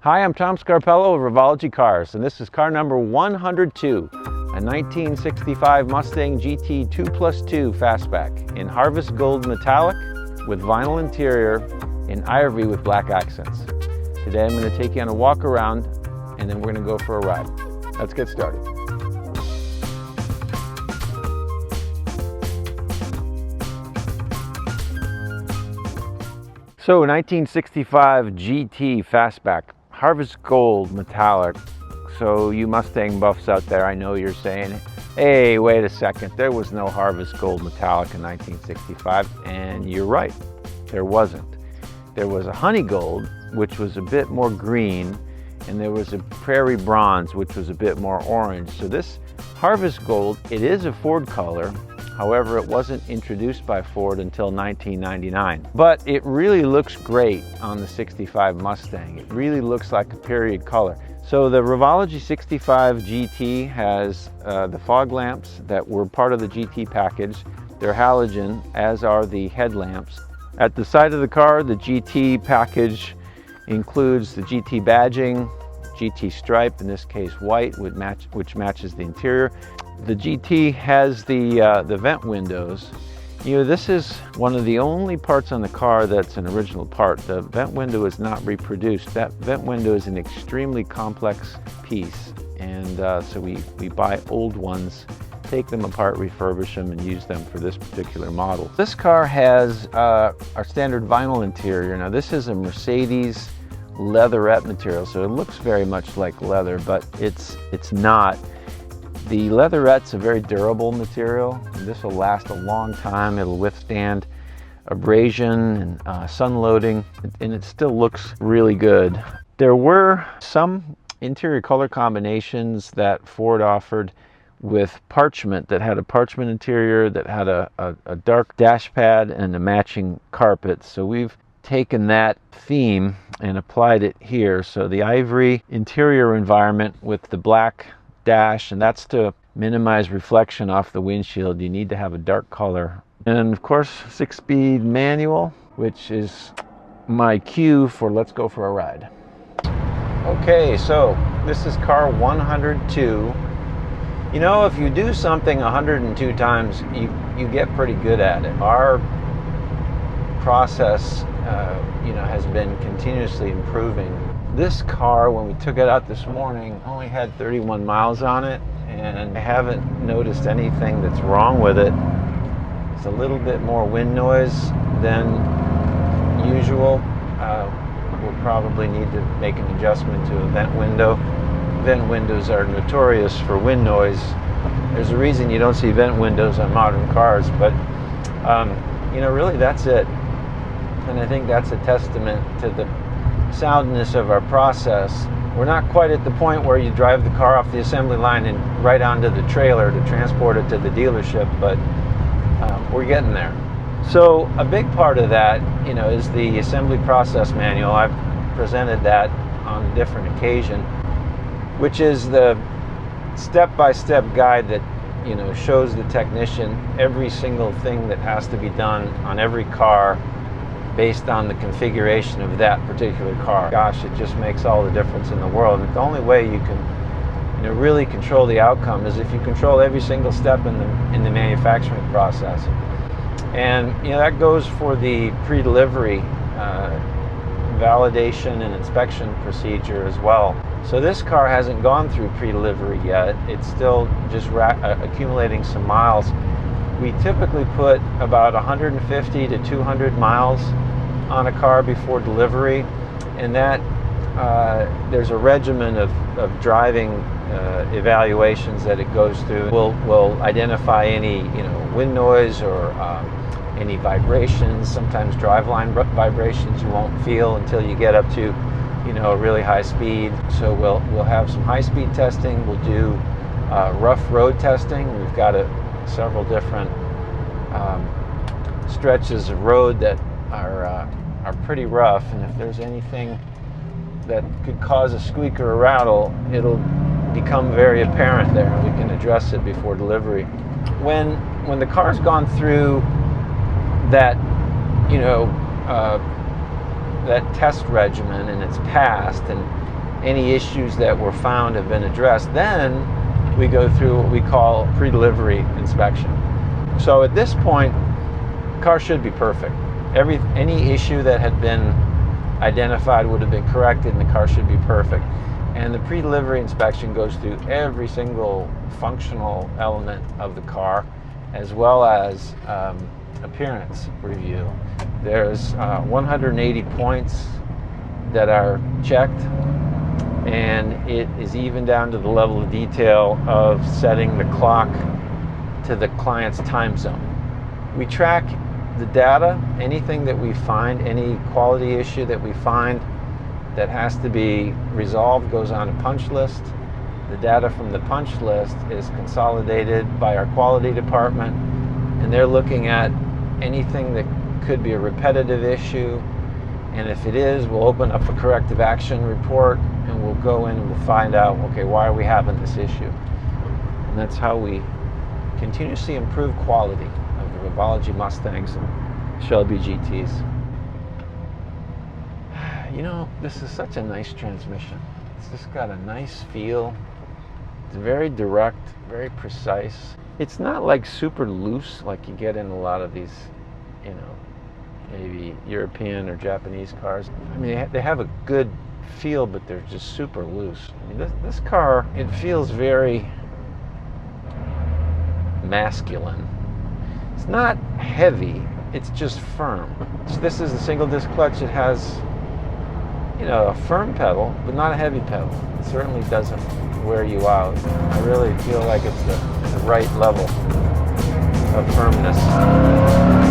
Hi, I'm Tom Scarpello of Revology Cars, and this is car number 102, a 1965 Mustang GT 2+2 Fastback in Harvest Gold Metallic with vinyl interior in ivory with black accents. Today I'm going to take you on a walk around and then we're going to go for a ride. Let's get started. So 1965 GT Fastback, Harvest Gold Metallic. So you Mustang buffs out there, I know you're saying, hey, wait a second, there was no Harvest Gold Metallic in 1965, and you're right, there wasn't. There was a Honey Gold, which was a bit more green, and there was a Prairie Bronze, which was a bit more orange. So this Harvest Gold, it is a Ford color. However, it wasn't introduced by Ford until 1999. But it really looks great on the 65 Mustang. It really looks like a period color. So the Revology 65 GT has the fog lamps that were part of the GT package. They're halogen, as are the headlamps. At the side of the car, the GT package includes the GT badging, GT stripe, in this case white, which matches the interior. The GT has the vent windows. You know, this is one of the only parts on the car that's an original part. The vent window is not reproduced. That vent window is an extremely complex piece, and so we buy old ones, take them apart, refurbish them, and use them for this particular model. This car has our standard vinyl interior. Now this is a Mercedes leatherette material, so it looks very much like leather, but it's not. The leatherette's a very durable material. This will last a long time. It'll withstand abrasion and sun loading, and it still looks really good. There were some interior color combinations that Ford offered with parchment, that had a parchment interior, that had a dark dash pad and a matching carpet. So we've taken that theme and applied it here. So the ivory interior environment with the black dash, and that's to minimize reflection off the windshield. You need to have a dark color. And of course, 6-speed manual, which is my cue for let's go for a ride. Okay, so this is car 102. You know, if you do something 102 times, you get pretty good at it. Our process has been continuously improving. This car, when we took it out this morning, only had 31 miles on it, and I haven't noticed anything that's wrong with it. It's a little bit more wind noise than usual. We'll probably need to make an adjustment to a vent window. Vent windows are notorious for wind noise. There's a reason you don't see vent windows on modern cars, but really that's it. And I think that's a testament to the soundness of our process. We're not quite at the point where you drive the car off the assembly line and right onto the trailer to transport it to the dealership, but we're getting there. So a big part of that, is the assembly process manual. I've presented that on a different occasion, which is the step-by-step guide that shows the technician every single thing that has to be done on every car based on the configuration of that particular car. Gosh, it just makes all the difference in the world. And the only way you can really control the outcome is if you control every single step in the manufacturing process. And that goes for the pre-delivery validation and inspection procedure as well. So this car hasn't gone through pre-delivery yet. It's still just accumulating some miles. We typically put about 150 to 200 miles on a car before delivery, and that there's a regimen of driving evaluations that it goes through. We'll identify any wind noise or any vibrations. Sometimes driveline vibrations you won't feel until you get up to a really high speed. So we'll have some high-speed testing. We'll do rough road testing. We've got several different stretches of road that are pretty rough, and if there's anything that could cause a squeak or a rattle, it'll become very apparent there, and we can address it before delivery. When the car's gone through that that test regimen and it's passed, and any issues that were found have been addressed, then we go through what we call pre-delivery inspection. So at this point, the car should be perfect. Any issue that had been identified would have been corrected and the car should be perfect. And the pre-delivery inspection goes through every single functional element of the car, as well as appearance review. There's 180 points that are checked, and it is even down to the level of detail of setting the clock to the client's time zone. We track the data. Anything that we find, any quality issue that we find that has to be resolved, goes on a punch list. The data from the punch list is consolidated by our quality department, and they're looking at anything that could be a repetitive issue, and if it is, we'll open up a corrective action report and we'll go in and we'll find out, okay, why are we having this issue? And that's how we continuously improve quality of the Revology Mustangs and Shelby GTs. You know, this is such a nice transmission. It's just got a nice feel. It's very direct, very precise. It's not like super loose like you get in a lot of these, you know, maybe European or Japanese cars. I mean, they have a good feel, but they're just super loose. I mean, this car, it feels very masculine. It's not heavy, it's just firm. So this is a single disc clutch. It has, you know, a firm pedal, but not a heavy pedal. It certainly doesn't wear you out. I really feel like it's the right level of firmness.